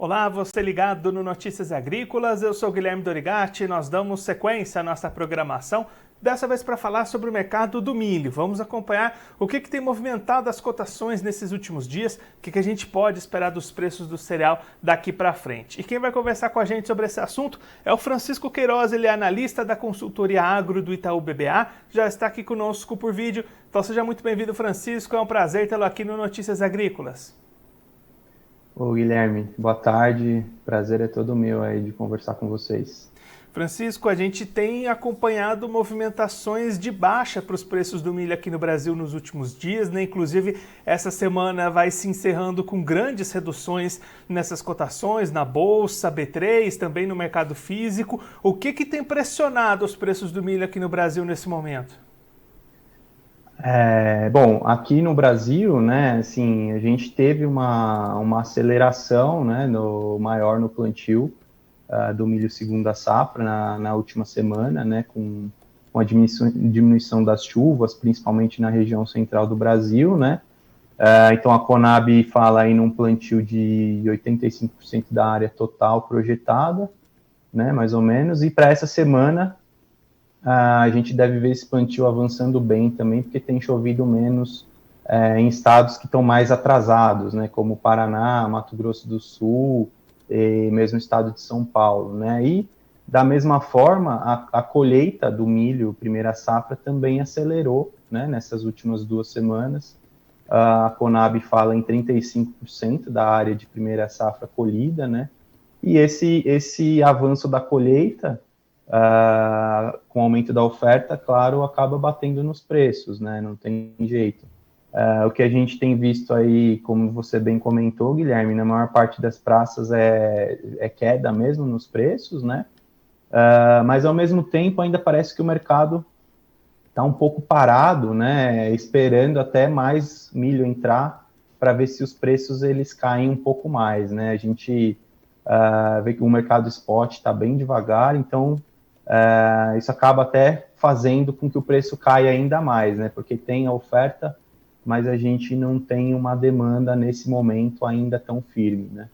Olá, você ligado no Notícias Agrícolas, eu sou Guilherme Dorigatti, nós damos sequência à nossa programação, dessa vez para falar sobre o mercado do milho. Vamos acompanhar o que tem movimentado as cotações nesses últimos dias, o que a gente pode esperar dos preços do cereal daqui para frente. E quem vai conversar com a gente sobre esse assunto é o Francisco Queiroz, ele é analista da consultoria agro do Itaú BBA, já está aqui conosco por vídeo, então seja muito bem-vindo, Francisco, é um prazer tê-lo aqui no Notícias Agrícolas. Ô Guilherme, boa tarde, prazer é todo meu aí de conversar com vocês. Francisco, a gente tem acompanhado movimentações de baixa para os preços do milho aqui no Brasil nos últimos dias, né? Inclusive, essa semana vai se encerrando com grandes reduções nessas cotações, na Bolsa, B3, também no mercado físico. O que tem pressionado os preços do milho aqui no Brasil nesse momento? Bom, aqui no Brasil, né, assim, a gente teve uma aceleração, né, maior no plantio do milho segunda safra na última semana, né, com a diminuição das chuvas, principalmente na região central do Brasil, né. Então a Conab fala aí num plantio de 85% da área total projetada, né, mais ou menos, e para essa semana a gente deve ver esse plantio avançando bem também, porque tem chovido menos em estados que estão mais atrasados, né, como Paraná, Mato Grosso do Sul, e mesmo o estado de São Paulo, né, e da mesma forma a colheita do milho primeira safra também acelerou, né, nessas últimas 2 semanas. A Conab fala em 35% da área de primeira safra colhida, né, e esse avanço da colheita com o aumento da oferta, claro, acaba batendo nos preços, né? Não tem jeito. O que a gente tem visto aí, como você bem comentou, Guilherme, na maior parte das praças é queda mesmo nos preços, né? Mas ao mesmo tempo ainda parece que o mercado está um pouco parado, né? Esperando até mais milho entrar para ver se os preços eles caem um pouco mais, né? A gente vê que o mercado spot está bem devagar, então isso acaba até fazendo com que o preço caia ainda mais, né? Porque tem a oferta, mas a gente não tem uma demanda nesse momento ainda tão firme, né?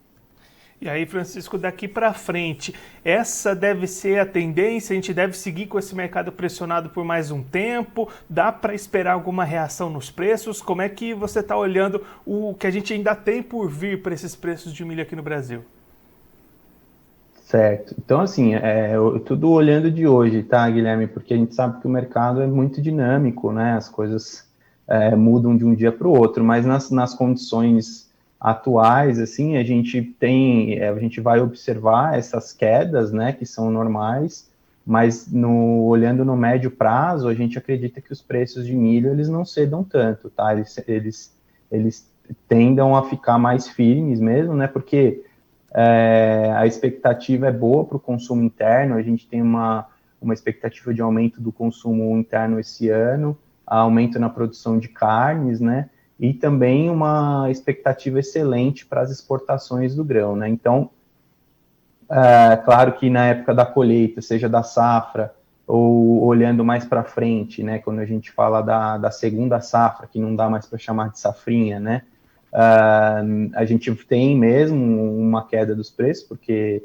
E aí, Francisco, daqui para frente, essa deve ser a tendência? A gente deve seguir com esse mercado pressionado por mais um tempo? Dá para esperar alguma reação nos preços? Como é que você está olhando o que a gente ainda tem por vir para esses preços de milho aqui no Brasil? Certo. Então, assim, tudo olhando de hoje, tá, Guilherme? Porque a gente sabe que o mercado é muito dinâmico, né? As coisas mudam de um dia para o outro, mas nas condições atuais, assim, a gente vai observar essas quedas, né, que são normais, mas olhando no médio prazo, a gente acredita que os preços de milho, eles não cedam tanto, tá? Eles tendam a ficar mais firmes mesmo, né? Porque a expectativa é boa para o consumo interno, a gente tem uma expectativa de aumento do consumo interno esse ano, aumento na produção de carnes, né? E também uma expectativa excelente para as exportações do grão, né? Então, claro que na época da colheita, seja da safra, ou olhando mais para frente, né? Quando a gente fala da segunda safra, que não dá mais para chamar de safrinha, né? A gente tem mesmo uma queda dos preços, porque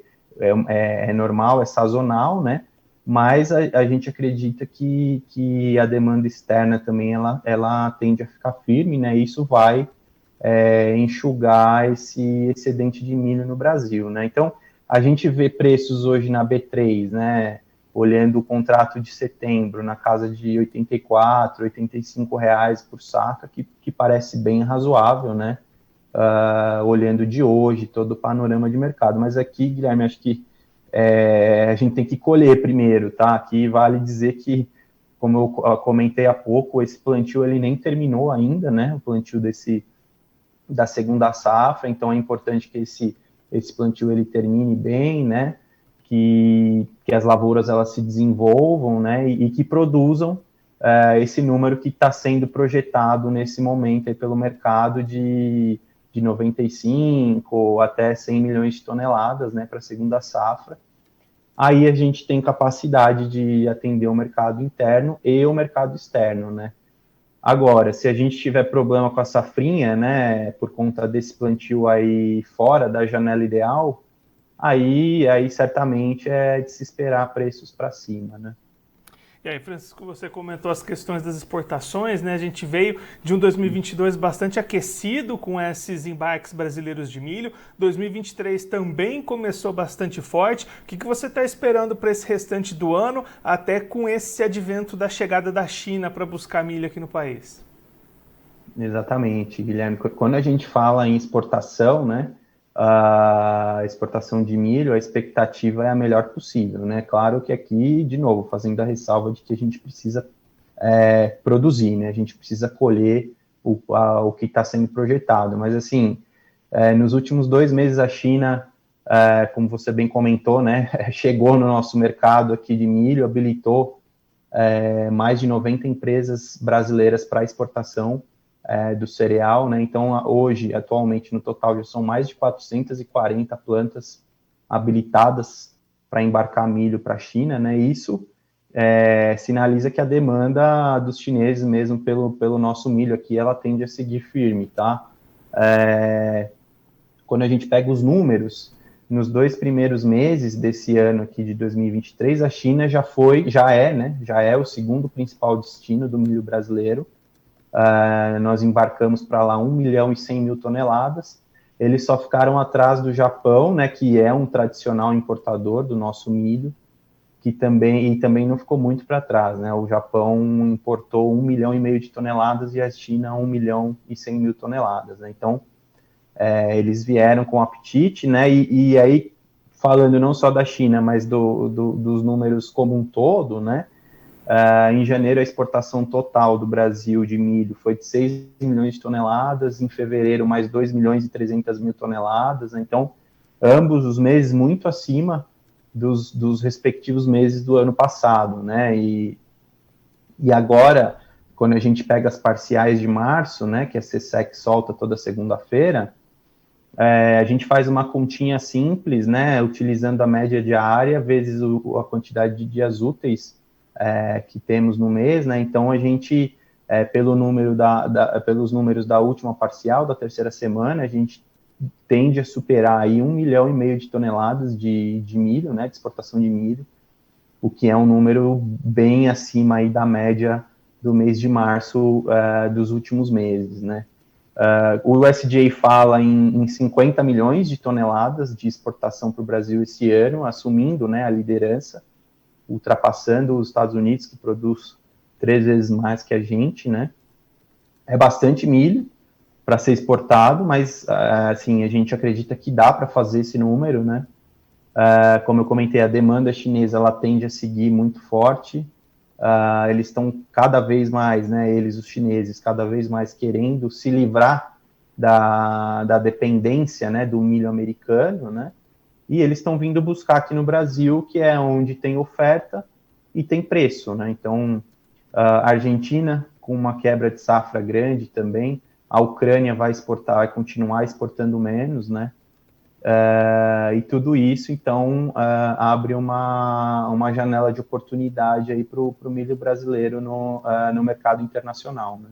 é normal, é sazonal, né? Mas a gente acredita que a demanda externa também ela tende a ficar firme, né? E isso vai enxugar esse excedente de milho no Brasil, né? Então, a gente vê preços hoje na B3, né? Olhando o contrato de setembro, na casa de 84, R$ 85 por saca, que parece bem razoável, né? Olhando de hoje, todo o panorama de mercado. Mas aqui, Guilherme, acho que a gente tem que colher primeiro, tá? Aqui vale dizer que, como eu comentei há pouco, esse plantio ele nem terminou ainda, né? O plantio da segunda safra, então é importante que esse plantio ele termine bem, né? Que as lavouras elas se desenvolvam, né? E que produzam esse número que está sendo projetado nesse momento aí pelo mercado de 95 até 100 milhões de toneladas, né? Para a segunda safra. Aí a gente tem capacidade de atender o mercado interno e o mercado externo, né? Agora, se a gente tiver problema com a safrinha, né, por conta desse plantio aí fora da janela ideal, aí certamente é de se esperar preços para cima, né? E aí, Francisco, você comentou as questões das exportações, né? A gente veio de um 2022 bastante aquecido com esses embarques brasileiros de milho. 2023 também começou bastante forte. O que você está esperando para esse restante do ano, até com esse advento da chegada da China para buscar milho aqui no país? Exatamente, Guilherme. Quando a gente fala em exportação, né, a exportação de milho, a expectativa é a melhor possível, né? Claro que aqui, de novo, fazendo a ressalva de que a gente precisa produzir, né? A gente precisa colher o que está sendo projetado. Mas, assim, nos últimos 2 meses, a China, como você bem comentou, né, chegou no nosso mercado aqui de milho, habilitou mais de 90 empresas brasileiras para exportação do cereal, né? Então, hoje, atualmente, no total, já são mais de 440 plantas habilitadas para embarcar milho para a China, né? Isso sinaliza que a demanda dos chineses mesmo pelo nosso milho aqui, ela tende a seguir firme, tá? Quando a gente pega os números, nos 2 primeiros meses desse ano aqui de 2023, a China já é o segundo principal destino do milho brasileiro. Nós embarcamos para lá 1 milhão e 100 mil toneladas. Eles só ficaram atrás do Japão, né, que é um tradicional importador do nosso milho, que também não ficou muito para trás, né? O Japão importou 1 milhão e meio de toneladas e a China 1 milhão e 100 mil toneladas, né? Então, eles vieram com apetite, né? E aí, falando não só da China, mas dos números como um todo, né? Em janeiro, a exportação total do Brasil de milho foi de 6 milhões de toneladas, em fevereiro, mais 2 milhões e 300 mil toneladas. Né? Então, ambos os meses muito acima dos respectivos meses do ano passado. Né? E agora, quando a gente pega as parciais de março, né, que a CSEC solta toda segunda-feira, a gente faz uma continha simples, né, utilizando a média diária vezes a quantidade de dias úteis que temos no mês, né? Então a gente, pelos números da última parcial, da terceira semana, a gente tende a superar aí 1 milhão e meio de toneladas de milho, né? De exportação de milho, o que é um número bem acima aí da média do mês de março dos últimos meses, né? O USDA fala em 50 milhões de toneladas de exportação para o Brasil esse ano, assumindo, né, a liderança, ultrapassando os Estados Unidos, que produz 3 vezes mais que a gente, né? É bastante milho para ser exportado, mas, assim, a gente acredita que dá para fazer esse número, né? Como eu comentei, a demanda chinesa, ela tende a seguir muito forte. Eles estão cada vez mais, né, os chineses, cada vez mais querendo se livrar da dependência, né, do milho americano, né? E eles estão vindo buscar aqui no Brasil, que é onde tem oferta e tem preço, né? Então, a Argentina, com uma quebra de safra grande também, a Ucrânia vai continuar exportando menos, né? E tudo isso, então, abre uma janela de oportunidade aí para o milho brasileiro no mercado internacional, né?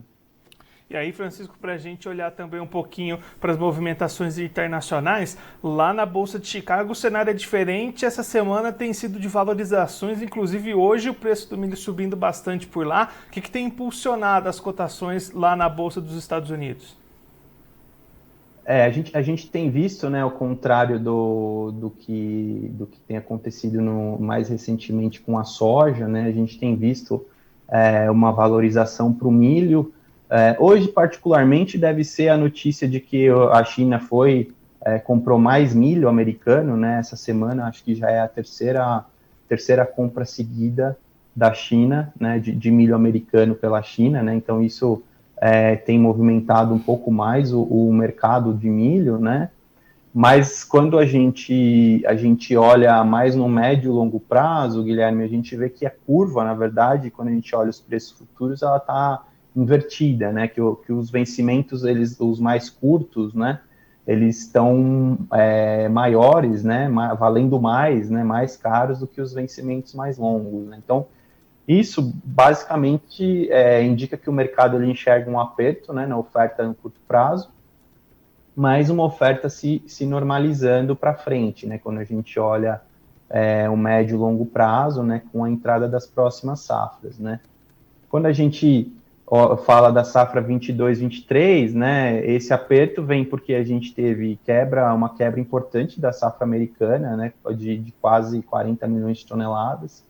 E aí, Francisco, para a gente olhar também um pouquinho para as movimentações internacionais, lá na Bolsa de Chicago o cenário é diferente. Essa semana tem sido de valorizações, inclusive hoje o preço do milho subindo bastante por lá. O que tem impulsionado as cotações lá na Bolsa dos Estados Unidos? A gente tem visto, né, o contrário do que tem acontecido mais recentemente com a soja, né? A gente tem visto uma valorização para o milho. Hoje, particularmente, deve ser a notícia de que a China comprou mais milho americano, né? Essa semana, acho que já é a terceira compra seguida da China, né? De milho americano pela China, né? Então, isso tem movimentado um pouco mais o mercado de milho, né? Mas quando a gente olha mais no médio e longo prazo, Guilherme, a gente vê que a curva, na verdade, quando a gente olha os preços futuros, ela está invertida, né? Que os vencimentos, os mais curtos, né? Eles estão maiores, né? Valendo mais, né? Mais caros do que os vencimentos mais longos, né? Então, Isso basicamente indica que o mercado ele enxerga um aperto, né, na oferta no curto prazo, mas uma oferta se normalizando para frente, né, quando a gente olha o médio e longo prazo, né, com a entrada das próximas safras, né. Quando a gente fala da safra 22-23, né, esse aperto vem porque a gente teve uma quebra importante da safra americana, né, de quase 40 milhões de toneladas.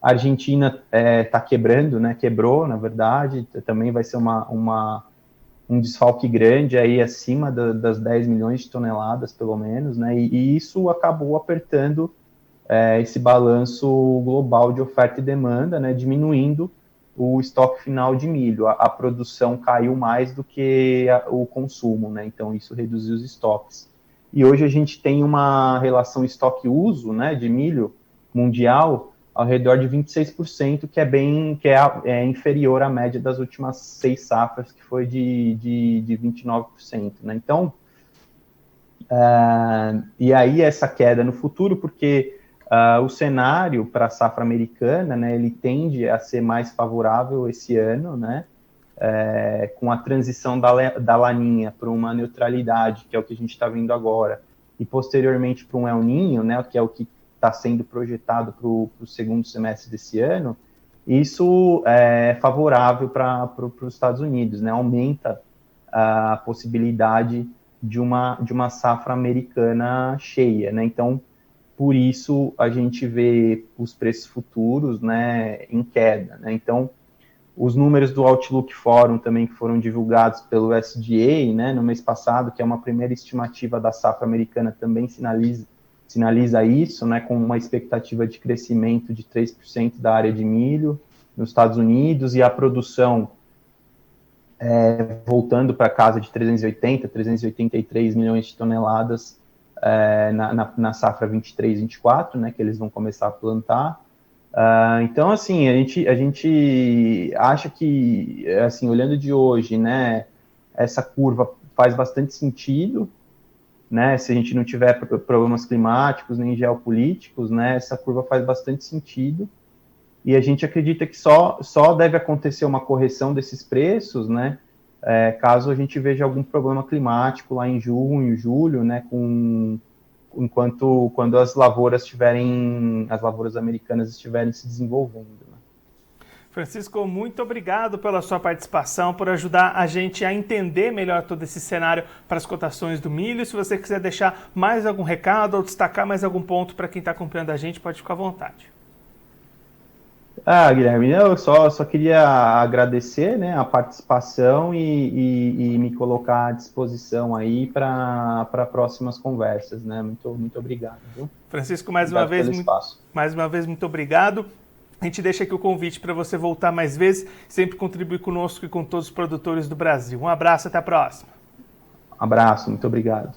A Argentina está quebrando, né, quebrou, na verdade, também vai ser um desfalque grande aí acima das 10 milhões de toneladas, pelo menos, né, e isso acabou apertando esse balanço global de oferta e demanda, né, diminuindo o estoque final de milho. A produção caiu mais do que o consumo, né, então isso reduziu os estoques. E hoje a gente tem uma relação estoque-uso, né, de milho mundial ao redor de 26%, que é inferior à média das últimas 6 safras, que foi de 29%. Né? Então, e aí essa queda no futuro, porque o cenário para a safra americana, né, ele tende a ser mais favorável esse ano, né, com a transição da Laninha para uma neutralidade, que é o que a gente está vendo agora, e posteriormente para um El Niño, né, que é o que está sendo projetado para o segundo semestre desse ano, isso é favorável para os Estados Unidos, né, aumenta a possibilidade de uma safra americana cheia, né, então, por isso a gente vê os preços futuros, né, em queda, né, então, os números do Outlook Forum também que foram divulgados pelo SDA, né, no mês passado, que é uma primeira estimativa da safra americana, também sinaliza isso, né, com uma expectativa de crescimento de 3% da área de milho nos Estados Unidos e a produção voltando para casa de 383 milhões de toneladas na safra 23-24, né, que eles vão começar a plantar. Então, assim, a gente acha que, assim, olhando de hoje, né, essa curva faz bastante sentido, né, se a gente não tiver problemas climáticos nem geopolíticos, né, essa curva faz bastante sentido, e a gente acredita que só deve acontecer uma correção desses preços, né, caso a gente veja algum problema climático lá em junho, julho, né, quando as lavouras americanas estiverem se desenvolvendo. Né? Francisco, muito obrigado pela sua participação, por ajudar a gente a entender melhor todo esse cenário para as cotações do milho. Se você quiser deixar mais algum recado ou destacar mais algum ponto para quem está acompanhando a gente, pode ficar à vontade. Guilherme, eu só queria agradecer, né, a participação e me colocar à disposição aí para próximas conversas, né? Muito obrigado. Viu? Francisco, mais uma vez, muito obrigado. A gente deixa aqui o convite para você voltar mais vezes, sempre contribuir conosco e com todos os produtores do Brasil. Um abraço, até a próxima. Abraço, muito obrigado.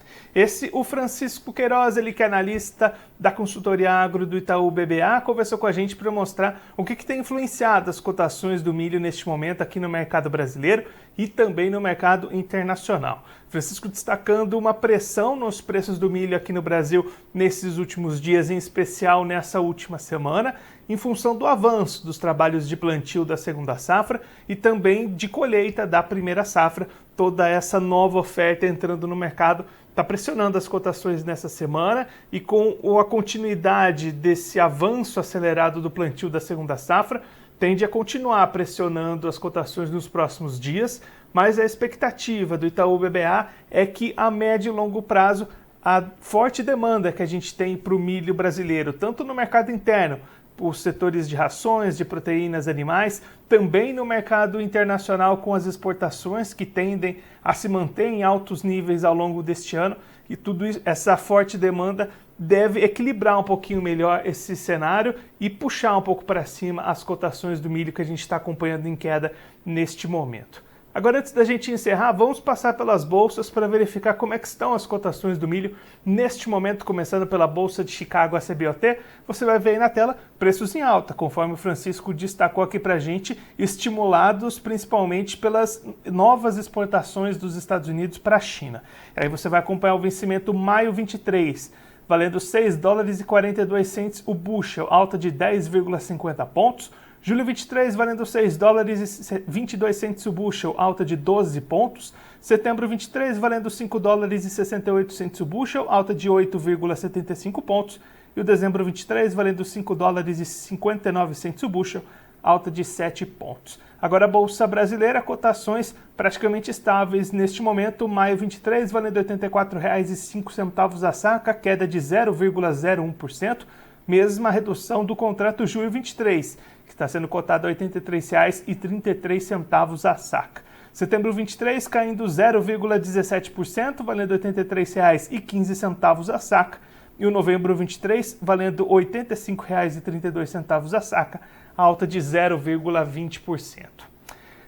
O Francisco Queiroz, ele que é analista da consultoria agro do Itaú BBA, conversou com a gente para mostrar o que tem influenciado as cotações do milho neste momento aqui no mercado brasileiro e também no mercado internacional. Francisco destacando uma pressão nos preços do milho aqui no Brasil nesses últimos dias, em especial nessa última semana, em função do avanço dos trabalhos de plantio da segunda safra e também de colheita da primeira safra. Toda essa nova oferta entrando no mercado está pressionando as cotações nessa semana e com a continuidade desse avanço acelerado do plantio da segunda safra, tende a continuar pressionando as cotações nos próximos dias, mas a expectativa do Itaú BBA é que a médio e longo prazo a forte demanda que a gente tem para o milho brasileiro, tanto no mercado interno, os setores de rações, de proteínas animais, também no mercado internacional com as exportações que tendem a se manter em altos níveis ao longo deste ano, e tudo isso, essa forte demanda deve equilibrar um pouquinho melhor esse cenário e puxar um pouco para cima as cotações do milho que a gente está acompanhando em queda neste momento. Agora, antes da gente encerrar, vamos passar pelas bolsas para verificar como é que estão as cotações do milho neste momento, começando pela Bolsa de Chicago, a CBOT. Você vai ver aí na tela preços em alta, conforme o Francisco destacou aqui para a gente, estimulados principalmente pelas novas exportações dos Estados Unidos para a China. Aí você vai acompanhar o vencimento maio 23, valendo $6,42 o bushel, alta de 10,50 pontos. Julho 23 valendo 6 dólares e 22 centes o bushel, alta de 12 pontos. Setembro 23 valendo 5 dólares e 68 centes o bushel, alta de 8,75 pontos. E o dezembro 23 valendo 5 dólares e 59 centes o bushel, alta de 7 pontos. Agora a Bolsa Brasileira, cotações praticamente estáveis neste momento. Maio 23 valendo R$ 84,05 a saca, queda de 0,01%. Mesma redução do contrato julho 23, que está sendo cotado a R$ 83,33 a saca. Setembro 23 caindo 0,17%, valendo R$ 83,15 a saca. E o novembro 23 valendo R$ 85,32 a saca, alta de 0,20%.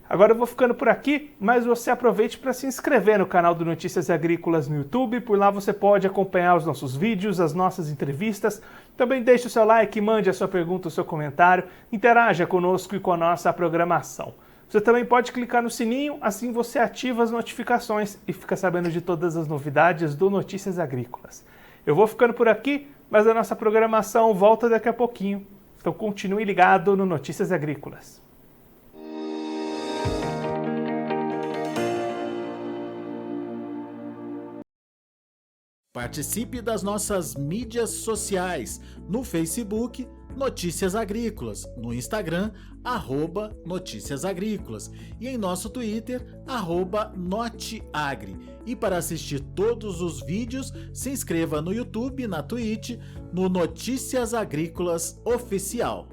Agora eu vou ficando por aqui, mas você aproveite para se inscrever no canal do Notícias Agrícolas no YouTube. Por lá você pode acompanhar os nossos vídeos, as nossas entrevistas. Também deixe o seu like, mande a sua pergunta, o seu comentário, interaja conosco e com a nossa programação. Você também pode clicar no sininho, assim você ativa as notificações e fica sabendo de todas as novidades do Notícias Agrícolas. Eu vou ficando por aqui, mas a nossa programação volta daqui a pouquinho. Então continue ligado no Notícias Agrícolas. Participe das nossas mídias sociais, no Facebook, Notícias Agrícolas, no Instagram, @Notícias Agrícolas e em nosso Twitter, @Noteagri. E para assistir todos os vídeos, se inscreva no YouTube, na Twitch, no Notícias Agrícolas Oficial.